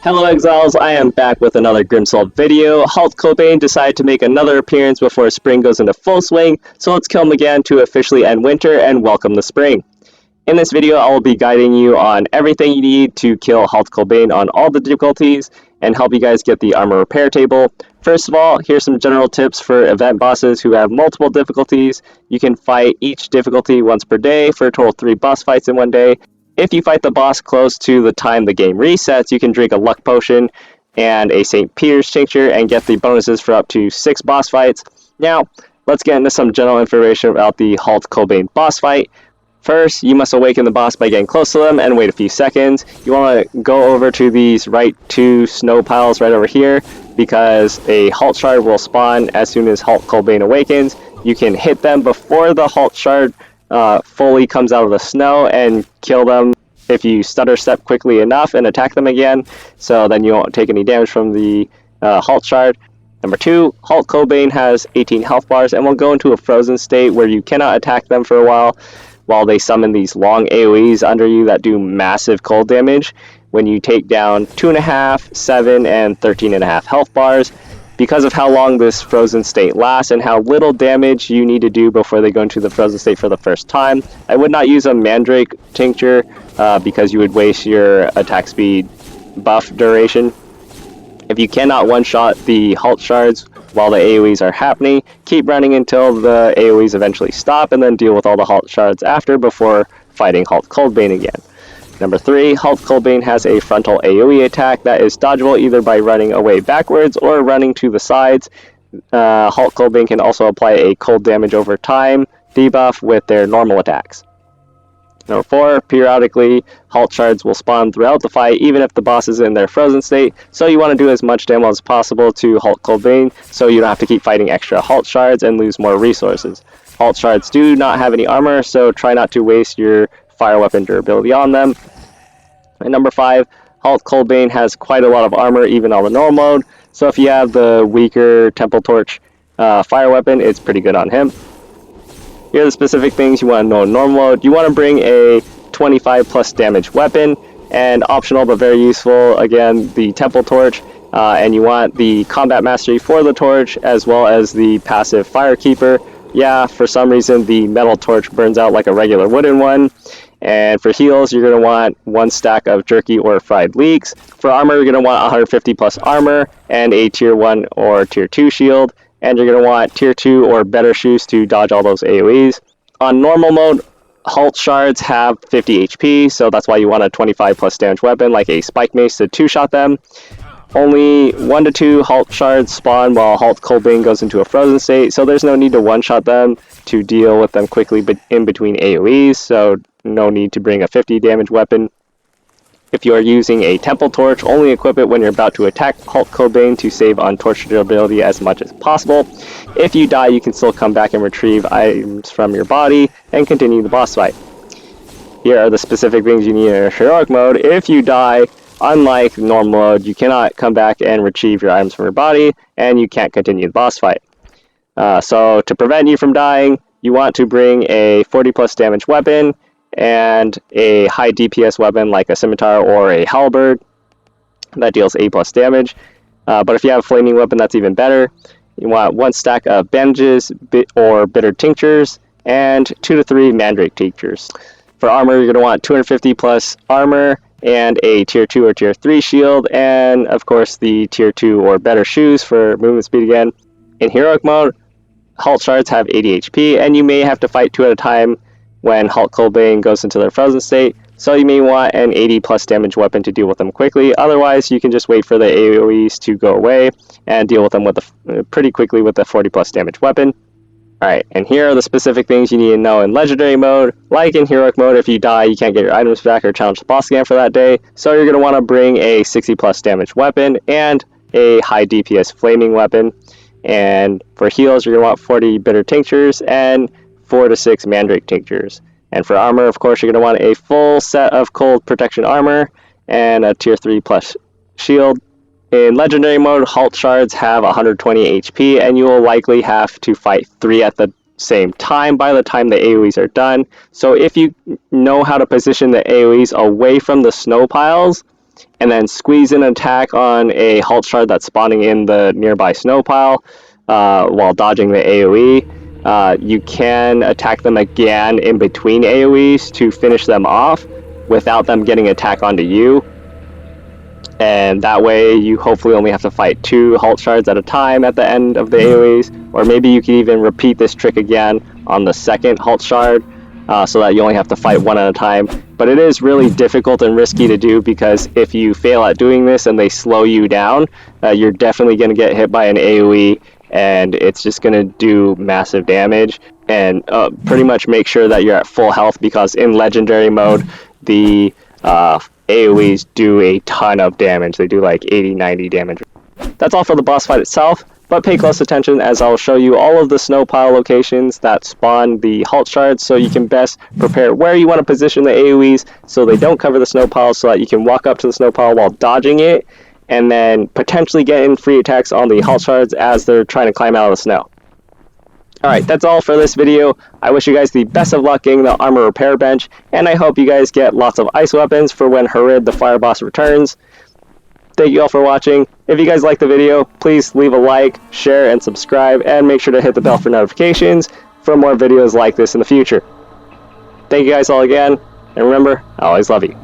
Hello Exiles, I am back with another Grimswald video. Halt Coldbane decided to make another appearance before spring goes into full swing, so let's kill him again to officially end winter and welcome the spring. In this video, I will be guiding you on everything you need to kill Halt Coldbane on all the difficulties and help you guys get the armor repair table. First of all, here's some general tips for event bosses who have multiple difficulties. You can fight each difficulty once per day for a total of 3 boss fights in one day. If you fight the boss close to the time the game resets, you can drink a luck potion and a St. Peter's tincture and get the bonuses for up to 6 boss fights. Now, let's get into some general information about the Halt Coldbane boss fight. First, you must awaken the boss by getting close to them and wait a few seconds. You want to go over to these right 2 snow piles right over here because a Halt Shard will spawn as soon as Halt Coldbane awakens. You can hit them before the Halt Shard fully comes out of the snow and kill them if you stutter step quickly enough and attack them again, so then you won't take any damage from the Halt Shard. Number 2, Halt Coldbane has 18 health bars and will go into a frozen state where you cannot attack them for a while they summon these long AoEs under you that do massive cold damage when you take down 2.5, 7, and 13.5 health bars. Because of how long this frozen state lasts and how little damage you need to do before they go into the frozen state for the first time, I would not use a Mandrake tincture because you would waste your attack speed buff duration. If you cannot one-shot the Halt Shards while the AoEs are happening, keep running until the AoEs eventually stop and then deal with all the Halt Shards after before fighting Halt Coldbane again. Number 3, Halt Coldbane has a frontal AoE attack that is dodgeable either by running away backwards or running to the sides. Halt Coldbane can also apply a cold damage over time debuff with their normal attacks. Number 4, periodically, Halt Shards will spawn throughout the fight even if the boss is in their frozen state, so you want to do as much damage as possible to Halt Coldbane so you don't have to keep fighting extra Halt Shards and lose more resources. Halt Shards do not have any armor, so try not to waste your fire weapon durability on them. And number 5, Halt Coldbane has quite a lot of armor even on the normal mode, so if you have the weaker Temple Torch fire weapon, it's pretty good on him. Here are the specific things you want to know in normal mode. You want to bring a 25 plus damage weapon, and optional but very useful, again, the Temple Torch, and you want the combat mastery for the torch as well as the passive Firekeeper. Yeah, for some reason the metal torch burns out like a regular wooden one. And for heals, you're going to want 1 stack of jerky or fried leeks. For armor, you're going to want 150 plus armor and a tier 1 or tier 2 shield. And you're going to want tier 2 or better shoes to dodge all those AoEs. On normal mode, Halt Shards have 50 HP, so that's why you want a 25 plus damage weapon like a Spike Mace to 2-shot them. Only 1 to 2 Halt Shards spawn while Halt Coldbane goes into a frozen state, so there's no need to one-shot them to deal with them quickly in between AoEs, so no need to bring a 50 damage weapon. If you are using a Temple Torch, only equip it when you're about to attack Halt Coldbane to save on torch durability as much as possible. If you die, you can still come back and retrieve items from your body and continue the boss fight. Here are the specific things you need in a heroic mode. If you die, unlike normal mode, you cannot come back and retrieve your items from your body, and you can't continue the boss fight. So to prevent you from dying, you want to bring a 40 plus damage weapon and a high DPS weapon like a scimitar or a halberd that deals 8 plus damage. But if you have a flaming weapon, that's even better. You want 1 stack of bandages or bitter tinctures and 2 to 3 mandrake tinctures. For armor, you're going to want 250 plus armor and a tier 2 or tier 3 shield, and of course the tier 2 or better shoes for movement speed again. In heroic mode, Halt Shards have 80 HP, and you may have to fight 2 at a time when Halt Coldbane goes into their frozen state, so you may want an 80 plus damage weapon to deal with them quickly. Otherwise, you can just wait for the AoEs to go away and deal with them pretty quickly with the 40 plus damage weapon. Alright, and here are the specific things you need to know in legendary mode. Like in heroic mode, if you die, you can't get your items back or challenge the boss again for that day, so you're going to want to bring a 60 plus damage weapon and a high DPS flaming weapon. And for heals, you're going to want 40 bitter tinctures and 4 to 6 mandrake tinctures. And for armor, of course, you're going to want a full set of cold protection armor and a tier 3 plus shield. In legendary mode, Halt Shards have 120 HP, and you will likely have to fight 3 at the same time by the time the AoEs are done. So if you know how to position the AoEs away from the snow piles, and then squeeze an attack on a Halt Shard that's spawning in the nearby snow pile while dodging the AoE. You can attack them again in between AoEs to finish them off without them getting attack onto you. And that way you hopefully only have to fight 2 Halt Shards at a time at the end of the AoEs, or maybe you can even repeat this trick again on the second Halt Shard, so that you only have to fight 1 at a time. But it is really difficult and risky to do, because if you fail at doing this and they slow you down, you're definitely going to get hit by an AoE, and it's just going to do massive damage. And pretty much make sure that you're at full health, because in Legendary mode, the AoEs do a ton of damage. They do like 80-90 damage. That's all for the boss fight itself, but pay close attention as I'll show you all of the snow pile locations that spawn the Halt Shards, so you can best prepare where you want to position the AoEs so they don't cover the snow pile, so that you can walk up to the snow pile while dodging it, and then potentially get in free attacks on the Halt Shards as they're trying to climb out of the snow. Alright, that's all for this video. I wish you guys the best of luck getting the armor repair bench, and I hope you guys get lots of ice weapons for when Harid the fire boss returns. Thank you all for watching. If you guys liked the video, please leave a like, share, and subscribe, and make sure to hit the bell for notifications for more videos like this in the future. Thank you guys all again, and remember, I always love you.